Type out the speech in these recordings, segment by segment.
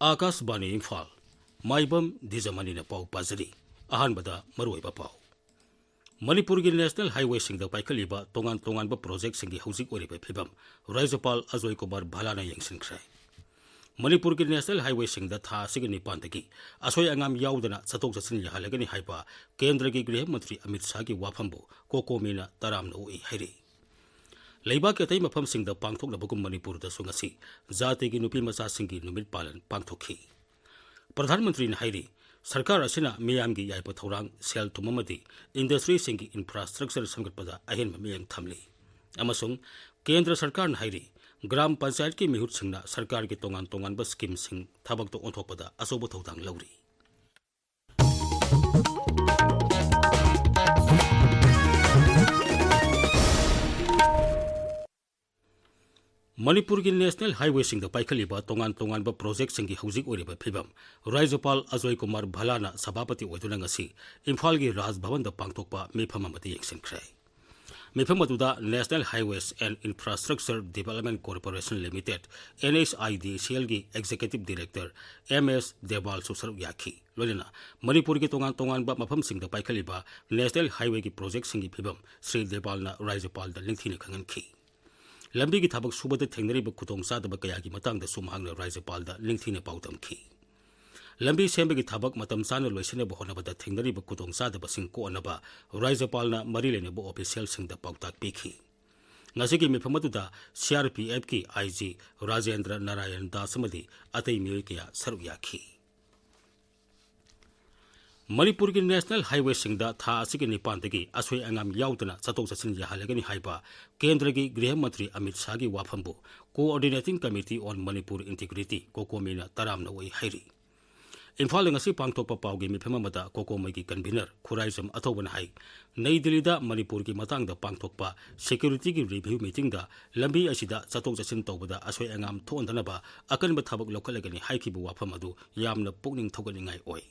Akashbani Imphal, Maibam Dwijamani na pau pazari, ahanbada maruiba pau. Manipuri National Highway singda paikaliba tongan ba project singi housing oriba phibam, Rajapal Azoi Kumar Bhalana yangsinkrai. Manipur National Highway singda tha sigani pandagi, asoi angam yaudana satok sasin yahalagani haiba, Kendra ki Griha Mantri Amit Shah ki wafambu, Koko Mina Taram no e hairi. Leiba ke tai mafam singda pangthok na bukum Manipur da sungasi, Zati ki nupi masa singi numit palan pangthokhi. Pradhan Mantri na hairi, Sarkar asina miyam gi yaipa thorang sel tumamadi, industry singi infrastructure samgatpada ahin mamiyang thamli. Amasung, Kendra Sarkar na hairi, Gram Panchayat ki mihut singna Sarkar ki tongan ba scheme sing thabak to onthokpada asobo thodang lauri. Manipur National Highway sing the paikaliba tongan ba project singi housing oriba phibam Rajapal Azoi Kumar Bhalana sabapati oiduna ngasi Imphal gi Raj Bhavan da pangthokpa mifam amati yengsinkrai. Mifam aduda National Highways and Infrastructure Development Corporation Limited NHIDCL gi Executive Director MS Debal Susar Yaki Lolina Manipur gi tongan ba mafam sing the paikaliba National Highway gi project singi phibam Sri Debal na Rajapal da lingthina khangan ki Lambi ki thabak subada thengnari ba khutong sa da ba kaya gi matang da sumhang na Rajapal da lingthina pautam ki Lambi sembe ki thabak matam sana loisine ba hona ba da thengnari ba khutong sa da ba sing ko anaba Rajapal na mari lene ba official sing da pautak pikhi ngasi ki mifamatu da CRPF ki IG Rajendra Narayan Das madi atai mioi kya saru yakhi Manipur National Highway singda tha asigi nipandagi asoi angam yaudana satok sasin yahalagani haiba Kendra ki Griha Mantri Amit Shah gi wafambu Coordinating Committee on Manipur Integrity Kokomina Taram na wai hairi Imphal ngasi pangthokpa paugi mifema mata Kokomai ki convener Khuraisam athoban hai Nai Delhi da Manipur ki matang da pangthokpa security ki review meeting da lambi asida satok sasin tawbada asoi angam thondana ba akan ba thabak lokhalagani haiki bu wafam adu yamna pukning thoganingai oi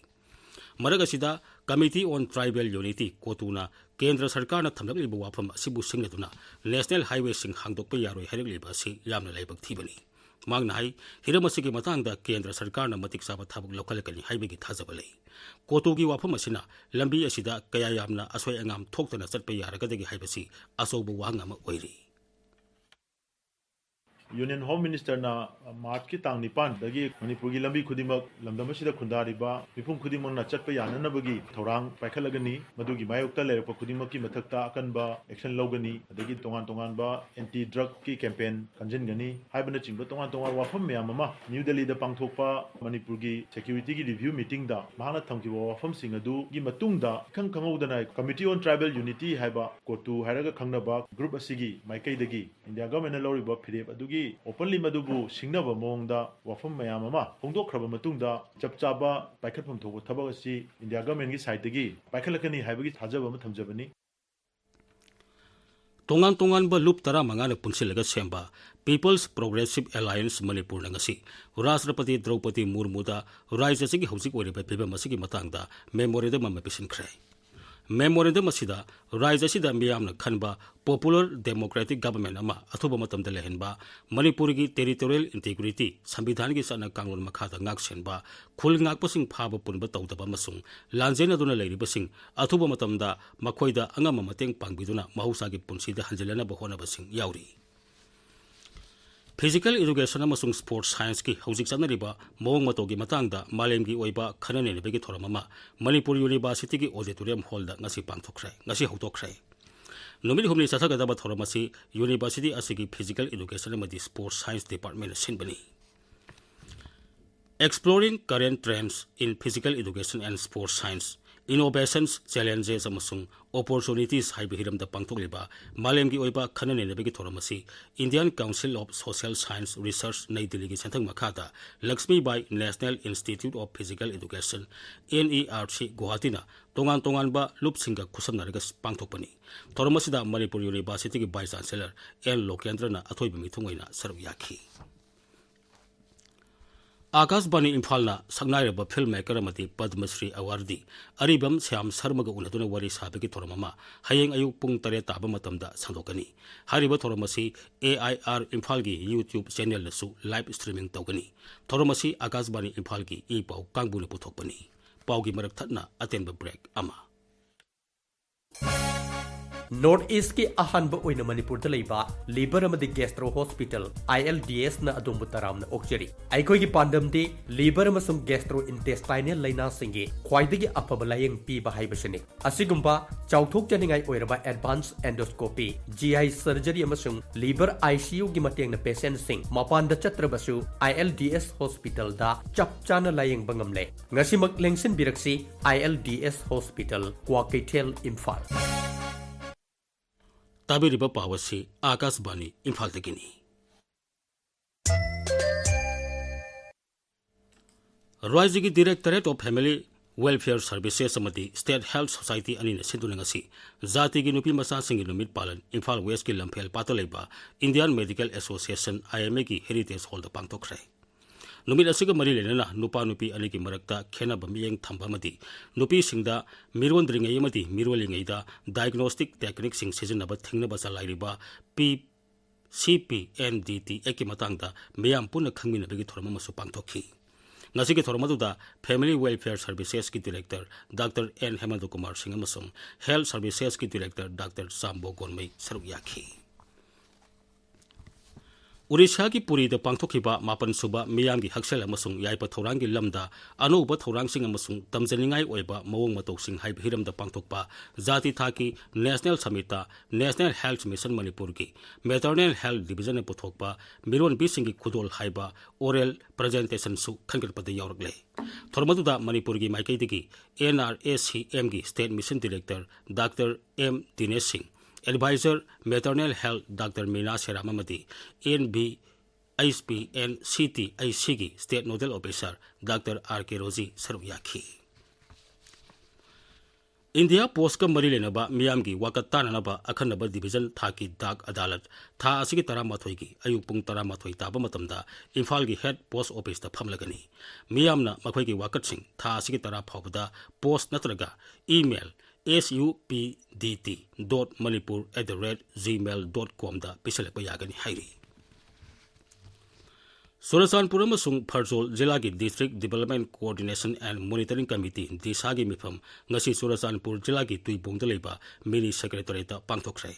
Maragasida Committee on Tribal Unity Kotuna Kendra Sarkar na thamlak liba wafam asibu singaduna National Highway sing hangdokpa yaroi harik liba si yamna laibak thibani magna hai hiramasi ki matangda Kendra Sarkar na matik saba thabak lokalakani haibagi thajaba lei Kotu gi wafam asina lambi asida kaya yamna asoi angam thoktana chatpa yaragadagi haibasi asobu wangama oiri Union Home Minister na March ki tang nipan dagi Manipur gi lambi khudimak lamdamasida khundariba mifum khudimang na chatpa yanana bagi thorang paikhalagani madugi mayokta lerpa khudimak ki mathakta akanba action logani dagi tongan ba anti drug ki campaign kanjingani haibana chingba tongan wafam meyam ama New Delhi da pangthokpa Manipur gi security gi review meeting da mahana thamkiba wafam singadu gi matungda khangudana Committee on Tribal Unity haiba kotu hairaga khangnaba group asigi maikai dagi India government na loriba phirep adugi openly madubu singnaba mongda wafam mayam ama hongdokhraba matungda chapchaba paikhatpham thobo thabak asi India government gi side dagi paikhalakani haibagi thajaba ama thamjabani tongan ba loop tara mangana punsilaga semba People's Progressive Alliance Manipur ngasi Rashtrapati Draupadi Murmu da Rajya sigi housing oriba phibam asigi matangda memorandum ama pisinkhrai Memorandum asida Rajya sida miyamna khanba Popular Democratic Government ama athuba matamda lehenba Manipur gi territorial integrity sambidhan gi sana kanglon makhada ngak senba khul ngak pasing phaba punba tawdaba masung lanjena duna leiriba sing athuba matamda makhoida angama mateng pangbiduna mahausa gi punsida hanjelana ba hona basing yauri Physical education amasung sports science ki housing sanariba mawang matogi matangda malem gi oiba khanane ne begi thoramama Manipur University ki auditorium hall da ngasi pangthokrai ngasi hotokrai Numili humni sathaga ba thoramasi University asigi physical education amadi sports science department sinbani Exploring current trends in physical education and sports science Innovations, challenges amasung opportunities haiba hiramda pangthokliba malemgi oiba khanane nebegi thoramasi Indian Council of Social Science Research Nai Delhi gi senthang makhada Lakshmi Bai National Institute of Physical Education NERC Guwahati na tongan ba loop singa khusamnaraga pangthokpani thoramasida Manipur University gi Vice Chancellor L Lokendra na athoiba mithumoina saru yakhi Akashbani Imphal Sangnai film maker amati Padma Shri Awardi Aribam Syam Sarmaga unatuna wari sabagi thoramama hayeng ayuk pung tare taba matamda sandokani hariba thoramasi AIR Imphal gi YouTube channel nasu live streaming tawgani thoramasi Akashbani Imphal gi e pau kangbuna puthokpani paugi marak thatna atenba break ama North East ki ahanba oina Manipur da leiba Liver amadi Gastro Hospital ILDS na adumbu taram na okjari aikoi gi pandam de liver amasung gastrointestinal laina singi khwaidagi afaba layeng pi ba haibasini asigumba chauthok janingai oiraba advanced endoscopy GI surgery amasung liver ICU gi mateng na patient sing mapan da chatrabasu ILDS Hospital da chapchana layeng bangamle ngasimak lengsin biraksi ILDS Hospital Kwakaitel Imphal Tabiriba Pawasi Akashbani Imphal Tegini Rising Directorate of Family Welfare Services amati State Health Society anina sindunangasi Zati gi nupi masa singi numit palan Imphal West ki lamphel patolaiba Indian Medical Association IMA ki Heritage Hall da pangtokre Numit asiga mari lenana nupa nupi aniki marakta khena bamiyeng thamba mati nupi singda mirwan dringai mati mirwalingai da diagnostic technique sing sizinaba thingna basa lairiba CPNDT eki matangda meyam puna khangmina begi thorama masu pangthokhi ngasigi thorama Family Welfare Services ki Director Dr. N Hemant Kumar Singh amasung Health Services ki Director Dr. Sambo Gonmai saruk yakhi Urisha ki Puri da pangthokiba mapan suba miyam gi haksel amasung yaipa thorang gi lamda anuba thorang sing amasung tamjaningai oiba mawong matok sing hai hiram da pangthokpa jati thaki National Summit National Health Mission Manipur ki Maternal Health Division puthokpa miron bi sing gi khudol haiba oral presentation su khangat pada yawrakle thormaduda Manipur gi maikai digi NRACM gi State Mission Director Dr. M Dinesh Singh Advisor Maternal Health Dr. Meena Sheramamati NBHP and CTIC State Nodal Officer Dr. R.K. Rozi Saruyaki India Post ka mari lenaba miyam gi wakatana naba akhanaba division thaki dak adalat tha asigi taramathoi gi ayuk pung taramathoi taba matamda Imphal gi head post office ta phamlagani miyamna makhoi gi wakat sing tha asigi tara phawda post natraga email supdt.manipur@gmail.com da pisalakpa yagani hairi Surasanpur amasung Pharjol Jilla gi District Development Coordination and Monitoring Committee DISA gi mifam ngasi Surasanpur Jilla gi Tuibong da leiba mini secretary ta pangthokrai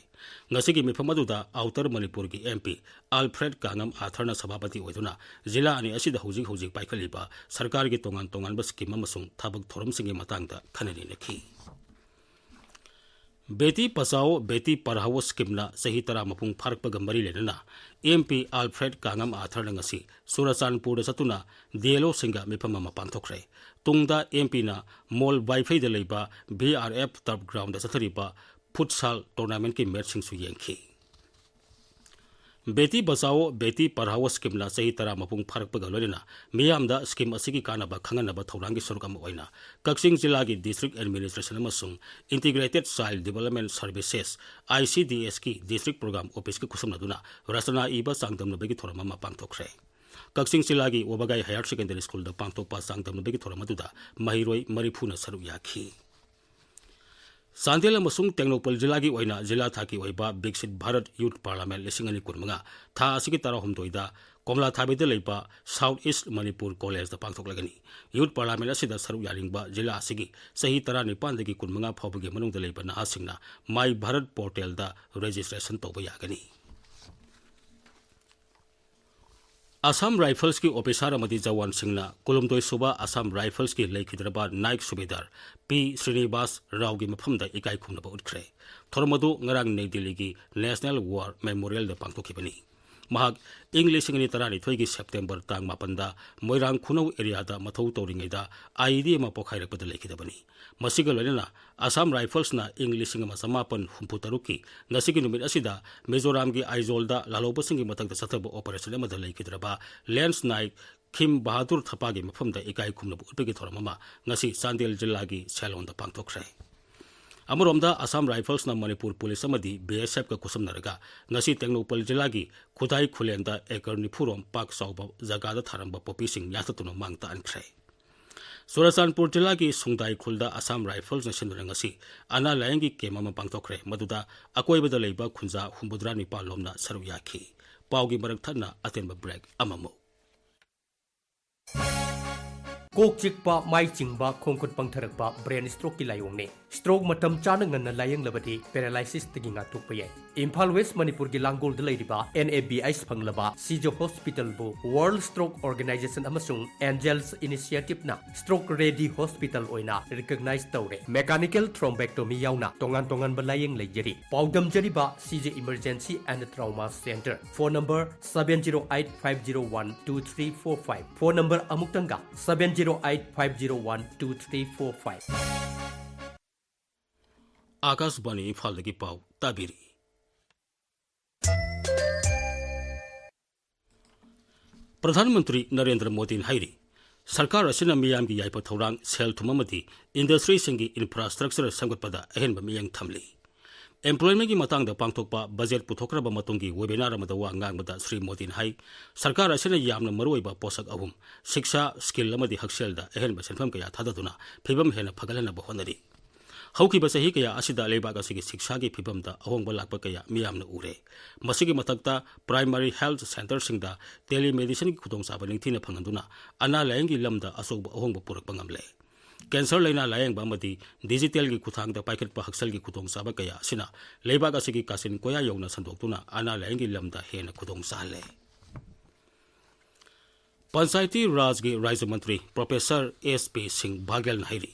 ngasi gi mifam aduda Outer Manipur gi MP Alfred Kangam Atharna Sabhapati oiduna Jilla ani asida hojik paikhaliba sarkar gi tongan ba scheme amasung thabak thorom singi matangda khanani nekhi Beti Pasao Beti Parhao scheme na sahi tara mapung pharak pagamari lenana MP Alfred Kangam Athar ngasi Surasanpur satuna DLO singa mipama mapangthokre tungda MP na mall wifi de leiba BRF turf ground sathariba futsal tournament ki match sing su yengki Beti Basao Beti Parhao scheme la sahi tara mapung pharak pagalorina miyamda scheme asigi kanaba khanganaba thorangi surukam oina Kaksing Jilla gi District Administration amasung Integrated Child Development Services ICDS ki District Program Office ki kusumnaduna rasana iba sangdamna begi thorama ma pangthokre Kaksing Jilla gi Wabagai Higher Secondary School da pangthokpa sangdamna begi thorama duda mahiroi marifuna saruk yakhi Sandel amasung Technopol Jilla gi oina Jilla thaki oiba Biksit Bharat Youth Parliament lesingani kurmanga tha asigi tara homdoida Komla Thabida leiba South East Manipur College da pangthoklagani Youth Parliament asida saruk yaringba Jilla asigi sahi tara nipan dagi kurmanga phawbagi manung da leiba na asingna My Bharat portal da registration toba yagani Assam Rifles ki officer amadi jawan singna Kulumdoi suba Assam Rifles ki leikidraba Naik Subedar P Srinivas Rao gi maphamda ikai khumnaba utkre thormadu ngarang New Delhi gi National War Memorial da pangthokibani mahak English ngani tarani thoigi September tang mapanda Moirang Khunau area da mathau toringaida ID ma pokhairakpada lekhidabani masiga loina Assam Rifles na English ngama samapan humputaruki ngasigi numit asida Mizoram gi Aizol da lalobasing gi matakda sathaba operation ma da lekhidraba Lance Naik Kim Bahadur Thapa gi maphamda ikai khumnabu utpegi thoramama ngasi Sandel Jilla gi Chalon da pangthokre अमरोमदा Assam Rifles ना Manipur police अमदी BSF का कुसमनरगा ngasi Teknopal जिलागी खुदाई खुलेंदा एकर निफुरोम पाक साउबा जगादा थारंबा पोपीसिंग याथतुनो मांगता अनख्रे Surachanpur जिलागी सुंगदाई खुलदा Assam rifles ने सिंदुरंगसी अना लायंगी केमा पांगथोखरे मदुदा अकोइबदा लेबा खुंजा हुंबुद्रा निपाल लोमना सरुक याखी पाउगी मरक थन्ना अतेनबा ब्रेक अममो कोक चिकपा माइ चिंगबा खोंखुन पंगथरकपा ब्रेन स्ट्रोक की लायोंगने स्ट्रोक मतम चाना ngana layang labadi paralysis tagi nga tukpa yai Imphal West Manipur gi Langgol da leiriba NABI phanglaba Sijo Hospital bu World Stroke Organization amasung Angels Initiative na Stroke Ready Hospital oina recognize tawre mechanical thrombectomy yauna tongan ba layang leijeri paudam jariba CJ Emergency and Trauma Center phone number 7085012345 phone number amuktanga 7085012345 Akashvani Imphal की पाव ताबिरी प्रधानमंत्री नरेंद्र मोदी हाइरी सरकार असिना मियाम की याइप थौरांग cell थुममदी industry सिंगी infrastructure संगतपदा अहेनब मियंग थमली employment की Matang the पांगथोकपा budget पुथोखरब मतुंगी webinar अमदा वा ngangbada Shri Modi high सरकार असिना यामना मरुइबा पोषक अहुम शिक्षा स्किल अमदी हक्सेलदा अहेनब सेनफम कया थाददुना फिबम हेना फगलना बहोनरी हौखिबा सही कया असिदा लेबाग असिगी शिक्षा की फिबमदा अहोंगबा लाकपा कया मियामना उरे मसिगी मथक्ता प्राइमरी हेल्थ सेंटर सिंगदा टेलीमेडिसिन की खुदोंसाबा निंगथिना फंगंदुना अना लायंगी लमदा असोगबा अहोंगबा पुरकपा ngamle कैंसर लेना लायंगबा मदी डिजिटल की खुथांगदा पाइखटपा हक्सल की खुदोंसाबा कया असिना लेबाग असिगी कासिन कोया यौना संदोक्तुना अना लायंगी लमदा हेना खुदोंसाले पंचायती राज की राज्य मंत्री प्रोफेसर SP सिंह बागेल नाहिरी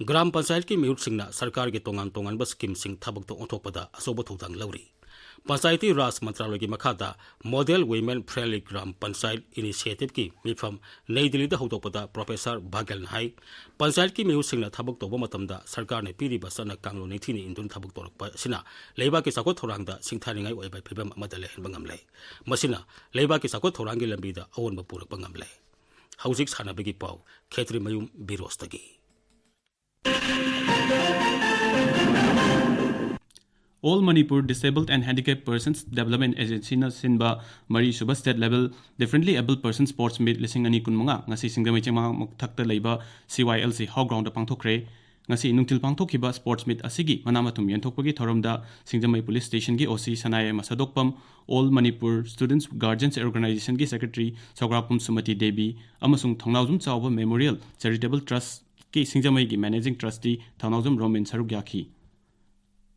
ग्राम पंचायत की मिहुट सिंगना सरकार के तोंगान स्कीम सिंह थबक ओंथोपदा अचौबा थौदांग लौरी पंचायती राज मंत्रालय की मखादा मॉडल वुमेन फ्रेंडली ग्राम पंचायत इनिशिएटिव की मिफम नई दिल्ली हौदोपदा प्रोफेसर बागेल हाई पंचायत की मिहुट सिंगना थबक तौबा मतमदा सरकार ने पीरिबा सना कांगलो निथिनी इंदुन थबक तौरकपा सिना लेबा की साकोत थौरांगदा सिंथानिंगाई ओइबा फिबम अमदा लेहनबा ngamle मसिना लेबा की साकोत थौरांगी लंबीदा अवोनबा पुरकपा ngamle हौजिक सानाबगी pav क्षेत्रीमयुम बिरोस्तगी All Manipur Disabled and Handicapped Persons Development Agency na sinba Mari Suba State Level Differently Abled Person Sports Meet lising ani kunmunga ngasi singdamai chema thakta leiba CYLC How Ground da pangthokre ngasi nungtil pangthokhiba sports meet asigi manamathum yenthokpagi thoromda singdamai police station gi OC Sanaye Masadokpam All Manipur Students Guardians Organization gi Secretary Sograpum Sumati Devi amasung Thongnawjum Chawba Memorial Charitable Trust ki singdamai gi Managing Trustee Thongnawjum Romin Sarugyakhi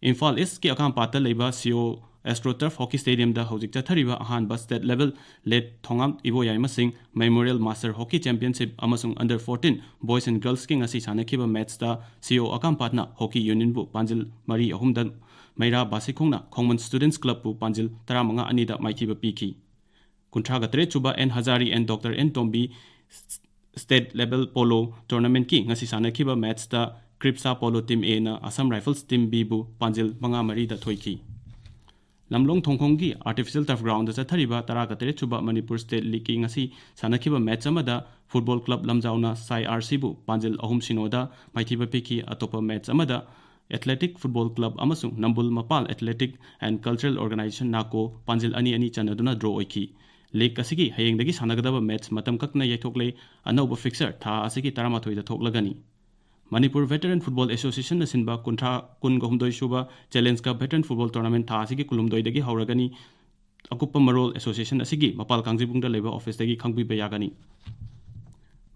Imphal East ki akam pata leiba CO AstroTurf Hockey Stadium da hojik chathariba ahanba state level led thongam ibo yaima sing Memorial Master Hockey Championship amasung under 14 boys and girls ki ngasi sanakhiba match da CO akam patna Hockey Union bu panjil mari ahum dan Maira Basikhongna Khongman Students Club bu panjil 15 ani da maithiba piki kuntraga 3 chuba N Hazari and Dr N Tombi state level polo tournament ki ngasi sanakhiba match da Kripsa Polo Team A na Assam Rifles Team B bu panjil manga mari da thoiki lamlong thongkhong gi artificial turf ground da chathariba taraga tere chuba Manipur State League ki ngasi sanakhiba match amada football club lamjauna Sai RC bu panjil ahum sinoda maithiba piki atopa match amada athletic football club amasung Nambul Mapal Athletic and Cultural Organization nako panjil ani chanaduna draw oiki League asigi hayengdagi sanagadaba match matam kakna yaithokle anauba fixer tha asigi 13 da thoklagani Manipur Veteran Football Association na sinba kuntra kun gahumdoi shuba Challenge Cup Veteran Football Tournament tha asigi kulumdoi dagi hauragani akupa marol association asigi mapal kangjibungda leba office dagi khangbi bayagani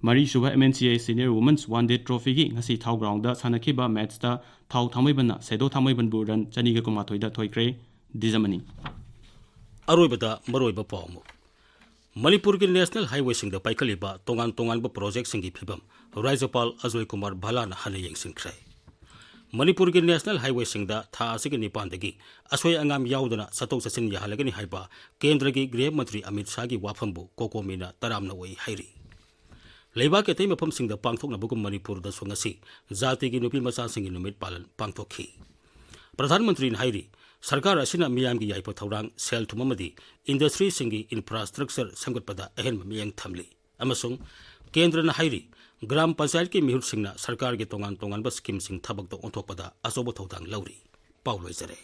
Mari shuba MNCA Senior Women's One Day Trophy gi ngasi thau ground da sanakhiba match da thau thamaibanna sedo thamaiban bu run chani ga kumathoi da thoikre Dwijamani अरोइबदा मरोइबा पावमु मणिपुर की national highway सिंग द पाइखलिबा तोंगान project सिंगी फिबम राज्यपाल अजय कुमार भलान हने यंगसिंख्रे मणिपुर की नेशनल हाईवे सिंग द था असिगे निपानदगी असोय अंगाम याउदना सतोक ससिन याहलगनी हाइबा केंद्र की गृह मंत्री अमित शाह की वाफमबु कोकोमीना तरामना वई हाइरी लेबा के तै मफम सिंग द पांगथोकनबगुम मणिपुर द सोंगसी जाति की नुपी मचा सिंगी नुमित पालन पांगथोखी प्रधानमंत्री हाइरी सरकार असिना मियाम की याइप थौरांग सेल थुममदी इंडस्ट्री सिंगी इंफ्रास्ट्रक्चर संगतपदा अहेन मियंग थमली अमसुंग केंद्र न हाइरी ग्राम पंचायत की मिहुत सिंगना सरकार के तोंगान तोंगान बस स्कीम सिंग थबक तो ओंथोकपदा अचौब थौदांग लौरी पाउ लोइजरे।